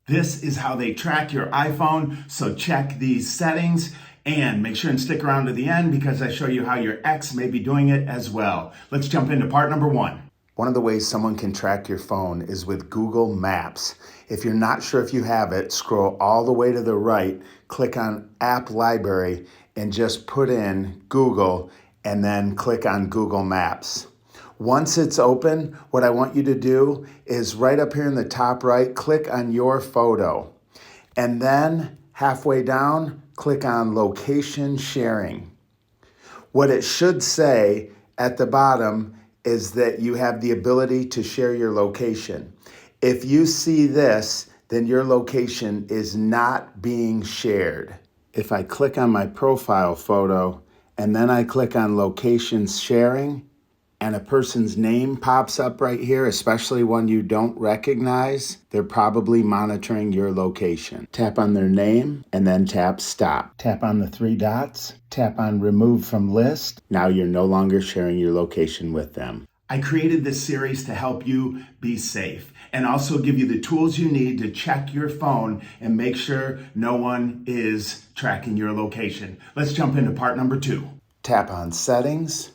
This is how they track your iPhone, so check these settings and make sure and stick around to the end because I show you how your ex may be doing it as well. Let's jump into part number one. One of the ways someone can track your phone is with Google Maps. If you're not sure if you have it, scroll all the way to the right, click on App Library, and just put in Google and then click on Google Maps. Once it's open, what I want you to do is right up here in the top right, click on your photo. And then halfway down, click on Location Sharing. What it should say at the bottom is that you have the ability to share your location. If you see this, then your location is not being shared. If I click on my profile photo and then I click on Location Sharing and a person's name pops up right here, especially one you don't recognize, they're probably monitoring your location. Tap on their name and then tap Stop. Tap on the three dots, tap on Remove from List. Now you're no longer sharing your location with them. I created this series to help you be safe and also give you the tools you need to check your phone and make sure no one is tracking your location. Let's jump into part number two. Tap on Settings.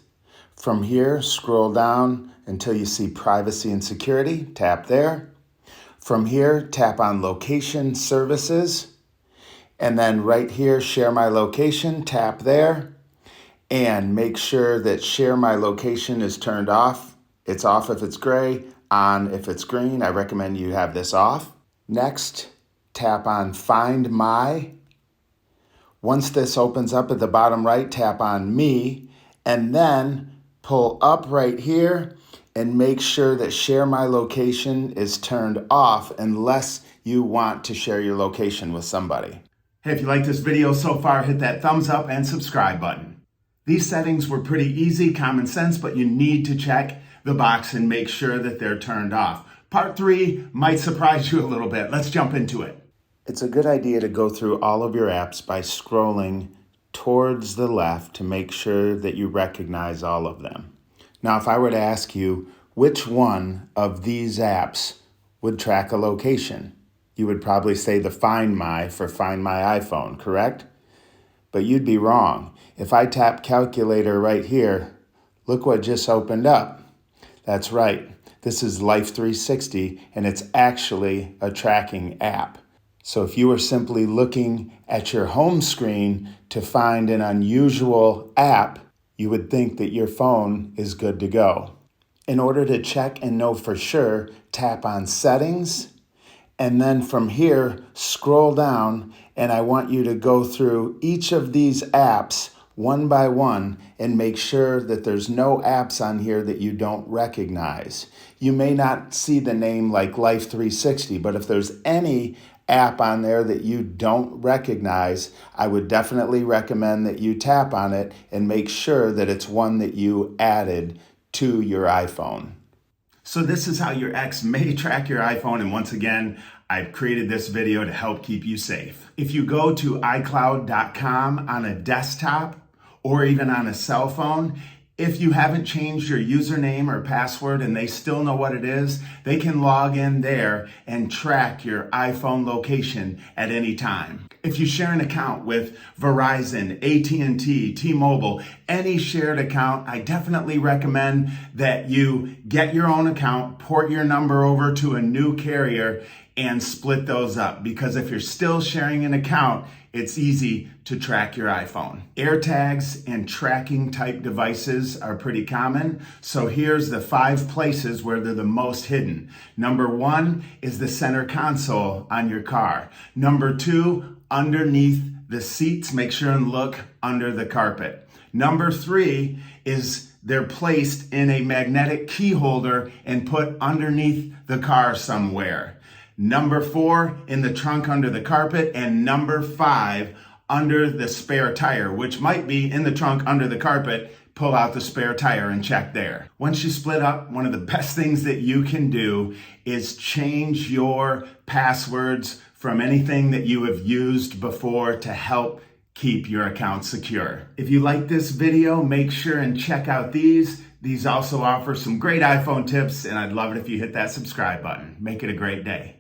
From here, scroll down until you see Privacy and Security. Tap there. From here, tap on Location Services. And then right here, Share My Location. Tap there. And make sure that Share My Location is turned off. It's off if it's gray, on if it's green. I recommend you have this off. Next, tap on Find My. Once this opens up at the bottom right, tap on Me. And then pull up right here and make sure that Share My Location is turned off unless you want to share your location with somebody. Hey, if you like this video so far, hit that thumbs up and subscribe button. These settings were pretty easy, common sense, but you need to check the box and make sure that they're turned off. Part three might surprise you a little bit. Let's jump into it. It's a good idea to go through all of your apps by scrolling towards the left to make sure that you recognize all of them. Now, if I were to ask you which one of these apps would track a location, you would probably say the Find My for Find My iPhone, correct? But you'd be wrong. If I tap Calculator right here, look what just opened up. That's right, this is Life 360 and it's actually a tracking app. So if you were simply looking at your home screen to find an unusual app, you would think that your phone is good to go. In order to check and know for sure, tap on Settings, and then from here, scroll down, and I want you to go through each of these apps one by one and make sure that there's no apps on here that you don't recognize. You may not see the name like Life 360, but if there's any app on there that you don't recognize, I would definitely recommend that you tap on it and make sure that it's one that you added to your iPhone. So this is how your ex may track your iPhone, and once again, I've created this video to help keep you safe. If you go to iCloud.com on a desktop or even on a cell phone, if you haven't changed your username or password and they still know what it is, they can log in there and track your iPhone location at any time. If you share an account with Verizon, AT&T, T-Mobile, any shared account, I definitely recommend that you get your own account, port your number over to a new carrier, and split those up. Because if you're still sharing an account, it's easy to track your iPhone. AirTags and tracking type devices are pretty common. So here's the 5 places where they're the most hidden. Number 1 is the center console on your car. Number 2, underneath the seats. Make sure and look under the carpet. Number 3 is they're placed in a magnetic key holder and put underneath the car somewhere. Number 4, in the trunk under the carpet, and number 5, under the spare tire, which might be in the trunk under the carpet. Pull out the spare tire and check there. Once you split up, one of the best things that you can do is change your passwords from anything that you have used before to help keep your account secure. If you like this video, make sure and check out these. These also offer some great iPhone tips, and I'd love it if you hit that subscribe button. Make it a great day.